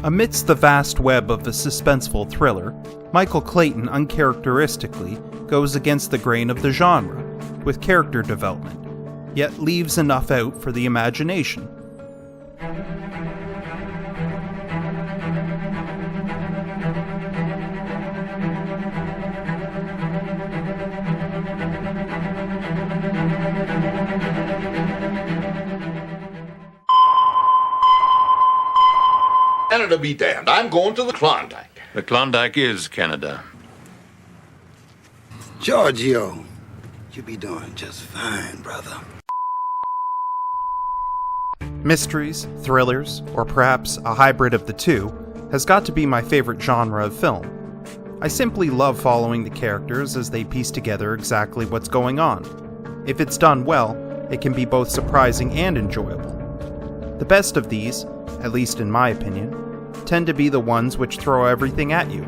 Amidst the vast web of the suspenseful thriller, Michael Clayton uncharacteristically goes against the grain of the genre, with character development, yet leaves enough out for the imagination. Canada be damned. I'm going to the Klondike. The Klondike is Canada. Giorgio, you be doing just fine, brother. Mysteries, thrillers, or perhaps a hybrid of the two, has got to be my favorite genre of film. I simply love following the characters as they piece together exactly what's going on. If it's done well, it can be both surprising and enjoyable. The best of these, at least in my opinion, tend to be the ones which throw everything at you.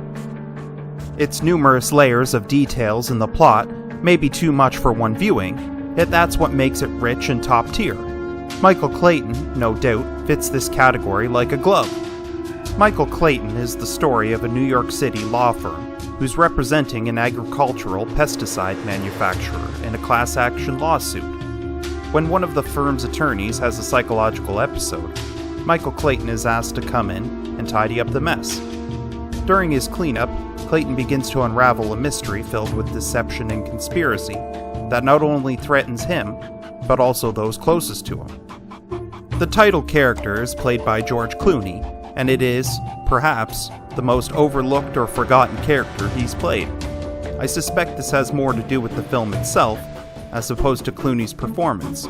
Its numerous layers of details in the plot may be too much for one viewing, yet that's what makes it rich and top tier. Michael Clayton, no doubt, fits this category like a glove. Michael Clayton is the story of a New York City law firm who's representing an agricultural pesticide manufacturer in a class action lawsuit. When one of the firm's attorneys has a psychological episode, Michael Clayton is asked to come in and tidy up the mess. During his cleanup, Clayton begins to unravel a mystery filled with deception and conspiracy that not only threatens him, but also those closest to him. The title character is played by George Clooney, and it is, perhaps, the most overlooked or forgotten character he's played. I suspect this has more to do with the film itself, as opposed to Clooney's performance.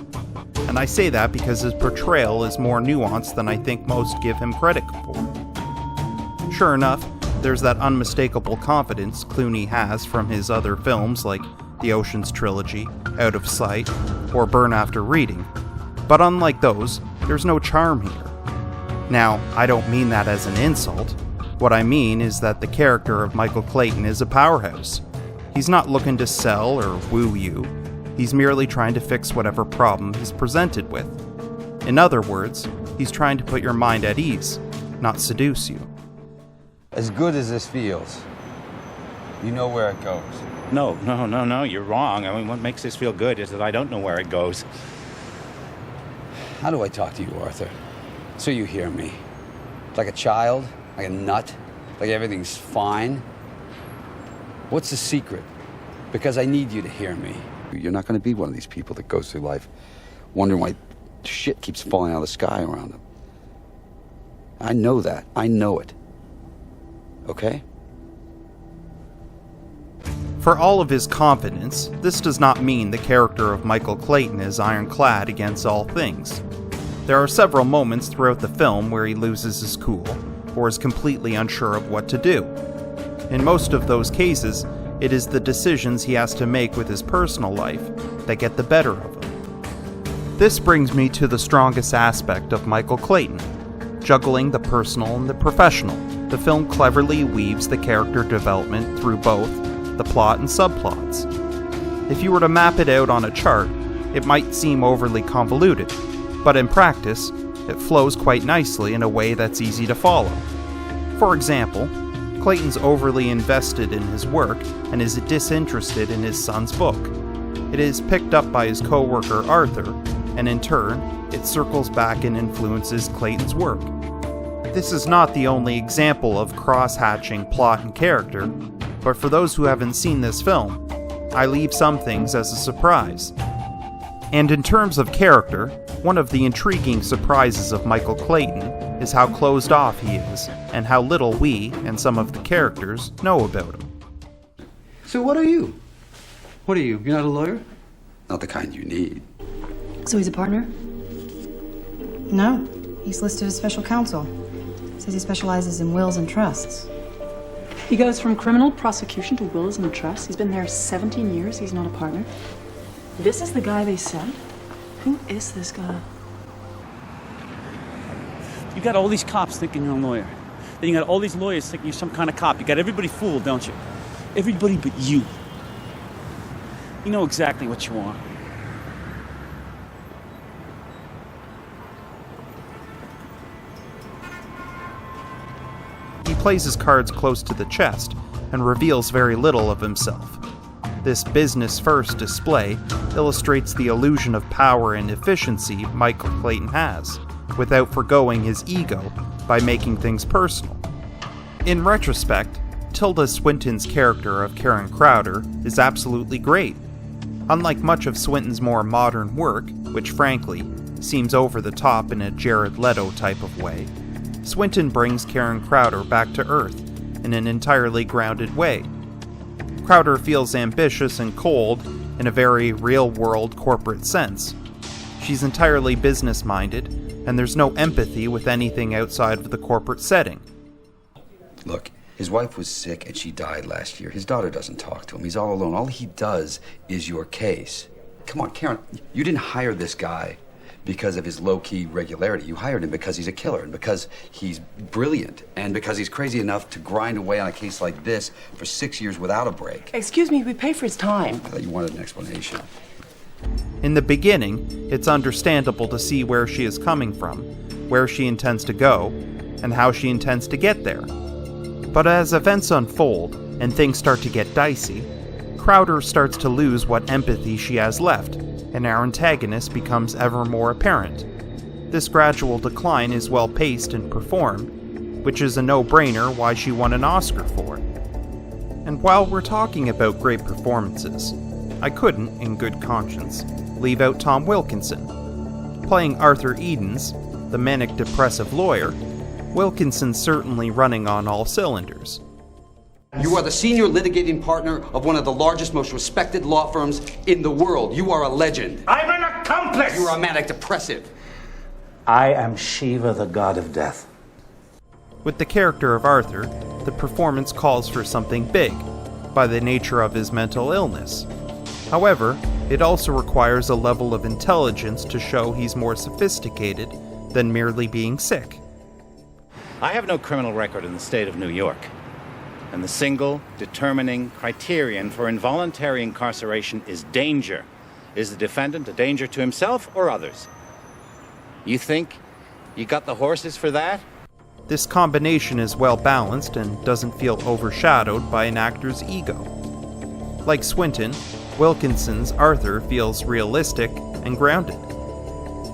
And I say that because his portrayal is more nuanced than I think most give him credit for. Sure enough, there's that unmistakable confidence Clooney has from his other films like the Ocean's Trilogy, Out of Sight, or Burn After Reading. But unlike those, there's no charm here. Now, I don't mean that as an insult. What I mean is that the character of Michael Clayton is a powerhouse. He's not looking to sell or woo you. He's merely trying to fix whatever problem he's presented with. In other words, he's trying to put your mind at ease, not seduce you. As good as this feels, you know where it goes. No, you're wrong. I mean, what makes this feel good is that I don't know where it goes. How do I talk to you, Arthur? So you hear me. Like a child? Like a nut? Like everything's fine? What's the secret? Because I need you to hear me. You're not going to be one of these people that goes through life wondering why shit keeps falling out of the sky around them. I know that. I know it. Okay? For all of his confidence, this does not mean the character of Michael Clayton is ironclad against all things. There are several moments throughout the film where he loses his cool, or is completely unsure of what to do. In most of those cases, it is the decisions he has to make with his personal life that get the better of him. This brings me to the strongest aspect of Michael Clayton, juggling the personal and the professional. The film cleverly weaves the character development through both the plot and subplots. If you were to map it out on a chart, it might seem overly convoluted, but in practice, it flows quite nicely in a way that's easy to follow. For example, Clayton's overly invested in his work and is disinterested in his son's book. It is picked up by his co-worker Arthur, and in turn, it circles back and influences Clayton's work. This is not the only example of cross-hatching plot and character, but for those who haven't seen this film, I leave some things as a surprise. And in terms of character, one of the intriguing surprises of Michael Clayton is how closed off he is, and how little we, and some of the characters, know about him. So what are you? What are you? You're not a lawyer? Not the kind you need. So he's a partner? No. He's listed as special counsel. Says he specializes in wills and trusts. He goes from criminal prosecution to wills and trusts. He's been there 17 years. He's not a partner. This is the guy they sent? Who is this guy? You got all these cops thinking you're a lawyer. Then you got all these lawyers thinking you're some kind of cop. You got everybody fooled, don't you? Everybody but you. You know exactly what you want. He plays his cards close to the chest and reveals very little of himself. This business-first display illustrates the illusion of power and efficiency Michael Clayton has, without forgoing his ego by making things personal. In retrospect, Tilda Swinton's character of Karen Crowder is absolutely great. Unlike much of Swinton's more modern work, which frankly seems over the top in a Jared Leto type of way, Swinton brings Karen Crowder back to earth in an entirely grounded way. Crowder feels ambitious and cold in a very real-world corporate sense. She's entirely business-minded, and there's no empathy with anything outside of the corporate setting. Look, his wife was sick and she died last year. His daughter doesn't talk to him. He's all alone. All he does is your case. Come on, Karen, you didn't hire this guy because of his low-key regularity. You hired him because he's a killer and because he's brilliant and because he's crazy enough to grind away on a case like this for 6 years without a break. Excuse me, we pay for his time. I thought you wanted an explanation. In the beginning, it's understandable to see where she is coming from, where she intends to go, and how she intends to get there. But as events unfold and things start to get dicey, Crowder starts to lose what empathy she has left, and our antagonist becomes ever more apparent. This gradual decline is well paced and performed, which is a no-brainer why she won an Oscar for it. And while we're talking about great performances, I couldn't, in good conscience, leave out Tom Wilkinson. Playing Arthur Edens, the manic-depressive lawyer, Wilkinson's certainly running on all cylinders. You are the senior litigating partner of one of the largest, most respected law firms in the world. You are a legend. I'm an accomplice! You are a manic depressive. I am Shiva, the god of death. With the character of Arthur, the performance calls for something big, by the nature of his mental illness. However, it also requires a level of intelligence to show he's more sophisticated than merely being sick. I have no criminal record in the state of New York, and the single determining criterion for involuntary incarceration is danger. Is the defendant a danger to himself or others? You think you got the horses for that? This combination is well balanced and doesn't feel overshadowed by an actor's ego. Like Swinton, Wilkinson's Arthur feels realistic and grounded.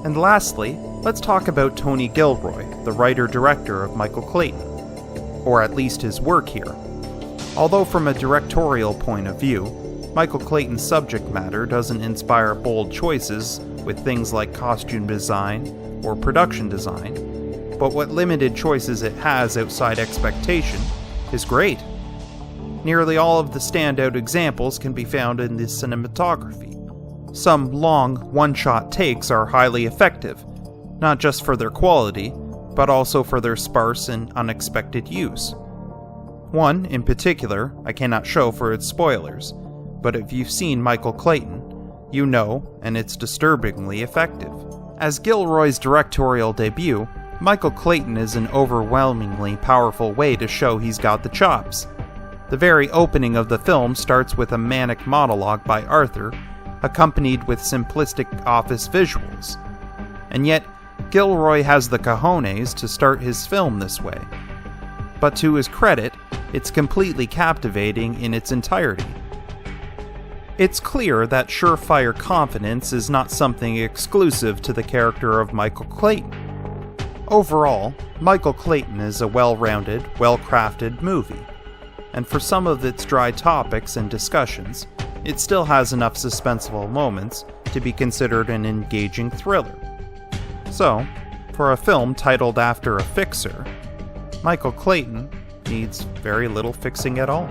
And lastly, let's talk about Tony Gilroy, the writer-director of Michael Clayton, or at least his work here. Although from a directorial point of view, Michael Clayton's subject matter doesn't inspire bold choices with things like costume design or production design, but what limited choices it has outside expectation is great. Nearly all of the standout examples can be found in the cinematography. Some long, one-shot takes are highly effective, not just for their quality, but also for their sparse and unexpected use. One, in particular, I cannot show for its spoilers, but if you've seen Michael Clayton, you know, and it's disturbingly effective. As Gilroy's directorial debut, Michael Clayton is an overwhelmingly powerful way to show he's got the chops. The very opening of the film starts with a manic monologue by Arthur, accompanied with simplistic office visuals. And yet, Gilroy has the cojones to start his film this way. But to his credit, it's completely captivating in its entirety. It's clear that surefire confidence is not something exclusive to the character of Michael Clayton. Overall, Michael Clayton is a well-rounded, well-crafted movie, and for some of its dry topics and discussions, it still has enough suspenseful moments to be considered an engaging thriller. So, for a film titled after a fixer, Michael Clayton needs very little fixing at all.